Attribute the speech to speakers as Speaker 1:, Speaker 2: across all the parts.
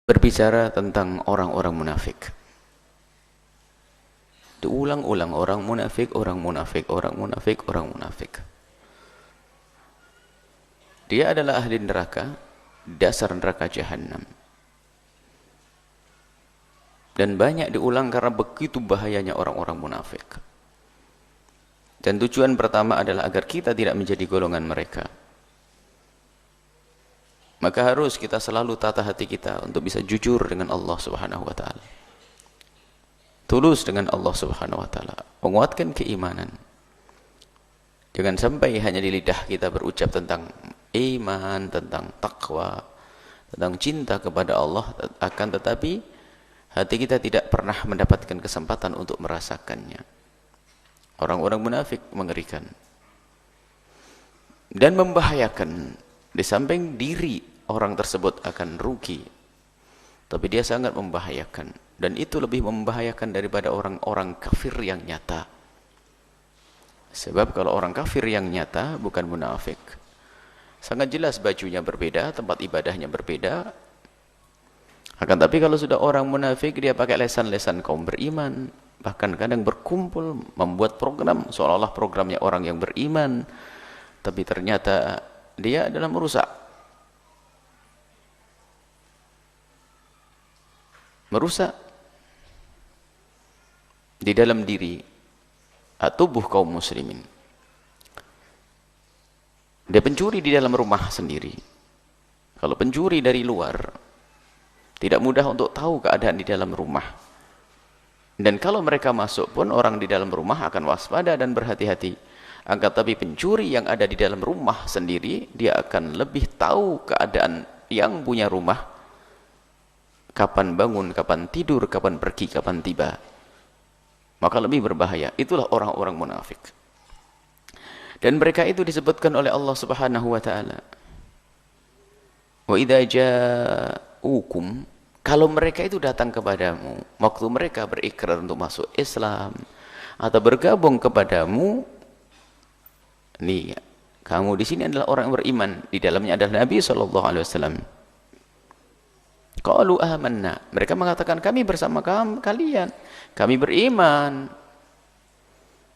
Speaker 1: berbicara tentang orang-orang munafik. Diulang-ulang, orang munafik, orang munafik, orang munafik, orang munafik. Dia adalah ahli neraka, dasar neraka jahanam. Dan banyak diulang karena begitu bahayanya orang-orang munafik. Dan tujuan pertama adalah agar kita tidak menjadi golongan mereka. Maka harus kita selalu tata hati kita untuk bisa jujur dengan Allah Subhanahu wa taala. Tulus dengan Allah Subhanahu wa taala, menguatkan keimanan. Jangan sampai hanya di lidah kita berucap tentang iman, tentang takwa, tentang cinta kepada Allah, akan tetapi hati kita tidak pernah mendapatkan kesempatan untuk merasakannya. Orang-orang munafik mengerikan dan membahayakan. Di samping diri orang tersebut akan rugi, tapi dia sangat membahayakan, dan itu lebih membahayakan daripada orang-orang kafir yang nyata. Sebab kalau orang kafir yang nyata bukan munafik, sangat jelas bajunya berbeda, tempat ibadahnya berbeda. Akan tapi kalau sudah orang munafik, dia pakai lesan-lesan kaum beriman, bahkan kadang berkumpul membuat program seolah-olah programnya orang yang beriman, tapi ternyata dia adalah merusak di dalam diri tubuh kaum muslimin. Dia pencuri di dalam rumah sendiri. Kalau pencuri dari luar, tidak mudah untuk tahu keadaan di dalam rumah. Dan kalau mereka masuk pun, orang di dalam rumah akan waspada dan berhati-hati. Akan tapi pencuri yang ada di dalam rumah sendiri, dia akan lebih tahu keadaan yang punya rumah, kapan bangun, kapan tidur, kapan pergi, kapan tiba. Maka lebih berbahaya. Itulah orang-orang munafik. Dan mereka itu disebutkan oleh Allah Subhanahu wa taala. Wa idza ja'ukum, kalau mereka itu datang kepadamu, waktu mereka berikrar untuk masuk Islam atau bergabung kepadamu, nih, kamu di sini adalah orang yang beriman, di dalamnya adalah Nabi sallallahu alaihi wasallam. Qalu amanna, mereka mengatakan kami bersama kalian, kami beriman.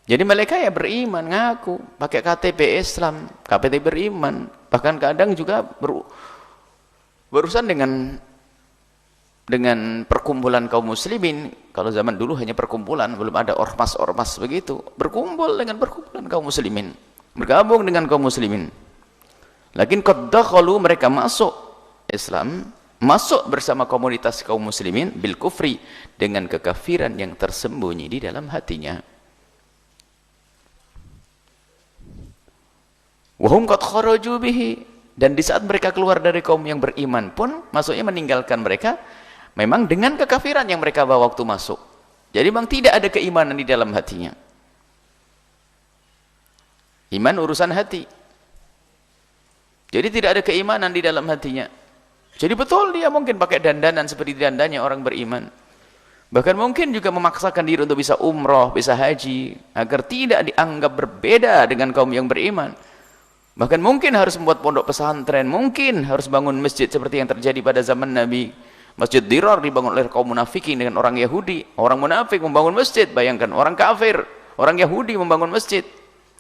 Speaker 1: Jadi mereka ya beriman, ngaku pakai KTP Islam, KTP beriman, bahkan kadang juga berurusan dengan perkumpulan kaum muslimin. Kalau zaman dulu hanya perkumpulan, belum ada ormas-ormas begitu, berkumpul dengan perkumpulan kaum muslimin, bergabung dengan kaum muslimin. Lakin qad dakhalu, mereka masuk Islam, masuk bersama komunitas kaum muslimin bil kufri, dengan kekafiran yang tersembunyi di dalam hatinya. Wa hum qad kharaju bihi, dan di saat mereka keluar dari kaum yang beriman pun, maksudnya meninggalkan mereka memang dengan kekafiran yang mereka bawa waktu masuk. Jadi memang tidak ada keimanan di dalam hatinya. Iman urusan hati. Jadi tidak ada keimanan di dalam hatinya. Jadi betul dia mungkin pakai dandanan seperti dandannya orang beriman. Bahkan mungkin juga memaksakan diri untuk bisa umroh, bisa haji, agar tidak dianggap berbeda dengan kaum yang beriman. Bahkan mungkin harus membuat pondok pesantren, mungkin harus bangun masjid seperti yang terjadi pada zaman Nabi. Masjid Dirar dibangun oleh kaum munafikin dengan orang Yahudi. Orang munafik membangun masjid, bayangkan orang kafir, orang Yahudi membangun masjid,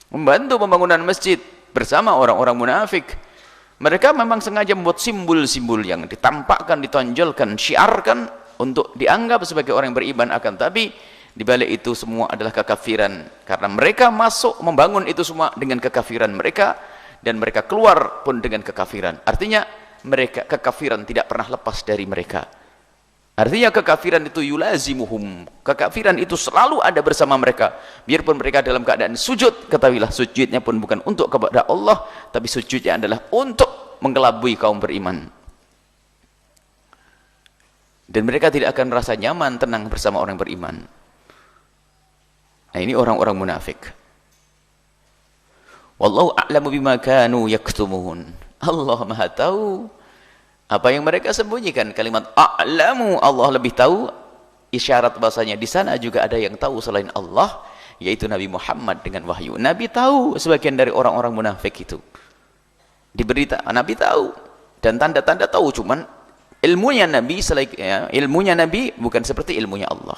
Speaker 1: membantu pembangunan masjid bersama orang-orang munafik. Mereka memang sengaja membuat simbol-simbol yang ditampakkan, ditonjolkan, syiarkan untuk dianggap sebagai orang yang beriman, akan tapi di balik itu semua adalah kekafiran, karena mereka masuk membangun itu semua dengan kekafiran mereka, dan mereka keluar pun dengan kekafiran. Artinya mereka, kekafiran tidak pernah lepas dari mereka. Artinya kekafiran itu yulazimuhum, kekafiran itu selalu ada bersama mereka. Biarpun mereka dalam keadaan sujud, ketahuilah sujudnya pun bukan untuk kepada Allah, tapi sujudnya adalah untuk mengelabui kaum beriman. Dan mereka tidak akan merasa nyaman, tenang bersama orang beriman. Nah, ini orang-orang munafik. Wallahu a'lamu bima kanu yaktumun. Allah Maha tahu apa yang mereka sembunyikan. Kalimat a'lamu, Allah lebih tahu, isyarat bahasanya di sana juga ada yang tahu selain Allah, yaitu Nabi Muhammad dengan wahyu. Nabi tahu sebagian dari orang-orang munafik itu. Diberita, Nabi tahu, dan tanda-tanda tahu, cuman Ilmunya Nabi, ilmunya Nabi bukan seperti ilmunya Allah.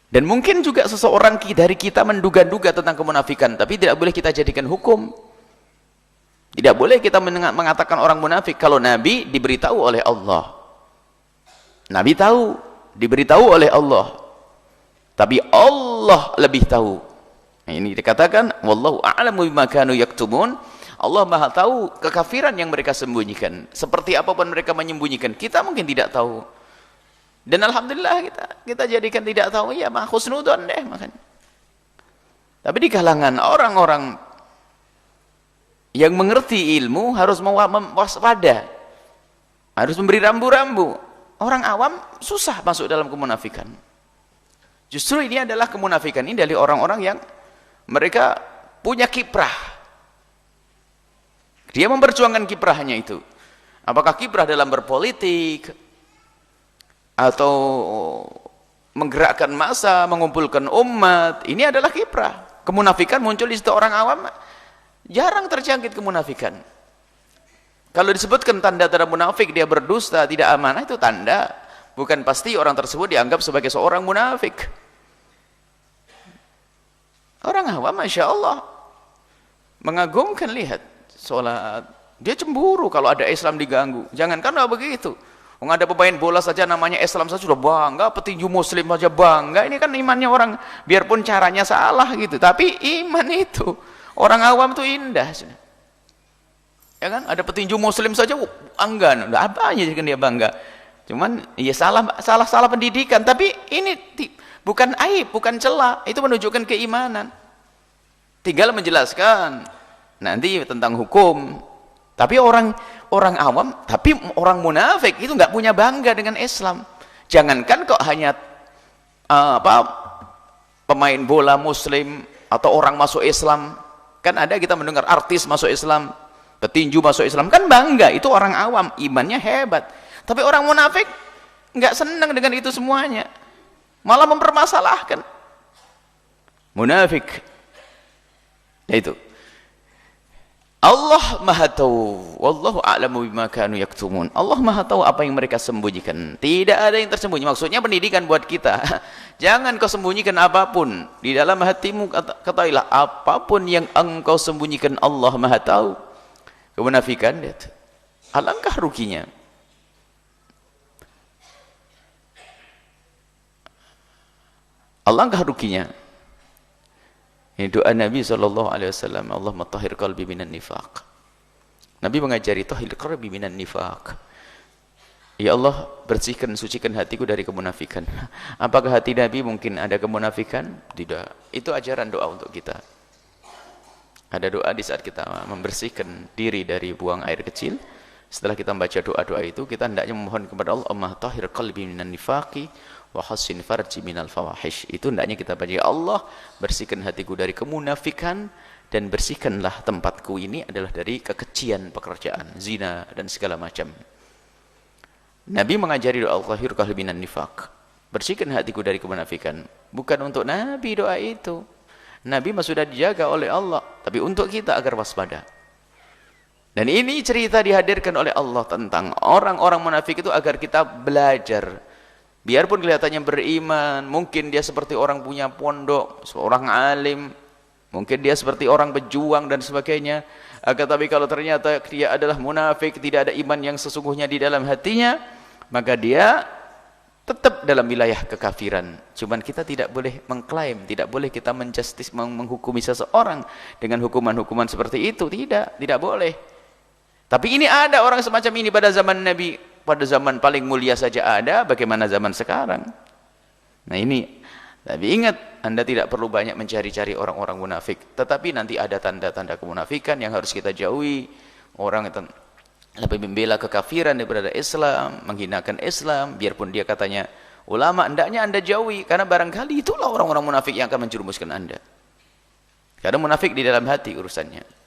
Speaker 1: Dan mungkin juga seseorang dari kita menduga-duga tentang kemunafikan, tapi tidak boleh kita jadikan hukum. Tidak boleh kita mengatakan orang munafik kalau Nabi diberitahu oleh Allah. Nabi tahu, diberitahu oleh Allah. Tapi Allah lebih tahu. Nah, ini dikatakan wallahu a'lamu bima kanu yaktumun. Allah Maha tahu kekafiran yang mereka sembunyikan. Seperti apapun mereka menyembunyikan, kita mungkin tidak tahu. Dan alhamdulillah kita jadikan tidak tahu, ya mah husnudzon deh makanya. Tapi di kalangan orang-orang yang mengerti ilmu harus waspada. Harus memberi rambu-rambu. Orang awam susah masuk dalam kemunafikan. Justru ini adalah kemunafikan ini dari orang-orang yang mereka punya kiprah. Dia memperjuangkan kiprahnya itu. Apakah kiprah dalam berpolitik atau menggerakkan massa, mengumpulkan umat, ini adalah kiprah. Kemunafikan muncul di situ orang awam, jarang terjangkit kemunafikan. Kalau disebutkan tanda-tanda munafik, dia berdusta, tidak amanah, itu tanda. Bukan pasti orang tersebut dianggap sebagai seorang munafik. Orang awam, Masya Allah, mengagumkan, lihat sholat, dia cemburu kalau ada Islam diganggu. Jangan karena begitu. Ada pemain bola saja namanya Islam saja sudah bangga, petinju muslim saja bangga. Ini kan imannya orang, biarpun caranya salah gitu, tapi iman itu orang awam itu indah. Ya kan, ada petinju muslim saja bangga, udah apanya kan dia bangga. Cuman ya salah pendidikan, tapi ini bukan aib, bukan celah, itu menunjukkan keimanan. Tinggal menjelaskan nanti tentang hukum. Tapi orang awam, tapi orang munafik itu nggak punya bangga dengan Islam. Jangankan kok hanya pemain bola muslim atau orang masuk Islam. Kan ada kita mendengar artis masuk Islam, petinju masuk Islam, kan bangga, itu orang awam, imannya hebat. Tapi orang munafik nggak senang dengan itu semuanya, malah mempermasalahkan. Munafik, yaitu Allah Maha tahu, wallahu a'lamu bima kanu yaktumun. Allah Maha tahu apa yang mereka sembunyikan. Tidak ada yang tersembunyi. Maksudnya pendidikan buat kita. Jangan kau sembunyikan apapun di dalam hatimu. Ketahuilah apapun yang engkau sembunyikan, Allah Maha tahu. Kemunafikan, lihat, alangkah ruginya. Alangkah ruginya. Ini doa Nabi SAW, Allahumma tahhir qalbi minan nifaq. Nabi mengajari tahhir qalbi minan nifaq. Ya Allah, bersihkan, sucikan hatiku dari kemunafikan. Apakah hati Nabi mungkin ada kemunafikan? Tidak. Itu ajaran doa untuk kita. Ada doa di saat kita membersihkan diri dari buang air kecil. Setelah kita membaca doa-doa itu, kita hendaknya memohon kepada Allah, Allahumma tahhir qalbi minan nifaqi wa hassin farji minal fawahish. Itu hendaknya kita baca, ya Allah, bersihkan hatiku dari kemunafikan dan bersihkanlah tempatku ini adalah dari kekejian pekerjaan, zina dan segala macam. Nabi mengajari doa tahhir qalbi minan nifaq, bersihkan hatiku dari kemunafikan. Bukan untuk Nabi doa itu, Nabi sudah dijaga oleh Allah, tapi untuk kita agar waspada. Dan ini cerita dihadirkan oleh Allah tentang orang-orang munafik itu agar kita belajar. Biarpun kelihatannya beriman, mungkin dia seperti orang punya pondok, seorang alim, mungkin dia seperti orang pejuang dan sebagainya. Tapi kalau ternyata dia adalah munafik, tidak ada iman yang sesungguhnya di dalam hatinya, maka dia tetap dalam wilayah kekafiran. Cuman kita tidak boleh mengklaim, tidak boleh kita menghukumi seseorang dengan hukuman-hukuman seperti itu. Tidak boleh. Tapi ini ada orang semacam ini pada zaman Nabi, pada zaman paling mulia saja ada, bagaimana zaman sekarang? Nah ini, tapi ingat, Anda tidak perlu banyak mencari-cari orang-orang munafik, tetapi nanti ada tanda-tanda kemunafikan yang harus kita jauhi. Orang itu lebih membela kekafiran daripada Islam, menghinakan Islam, biarpun dia katanya ulama, hendaknya Anda jauhi, karena barangkali itulah orang-orang munafik yang akan menjerumuskan Anda. Karena munafik di dalam hati urusannya.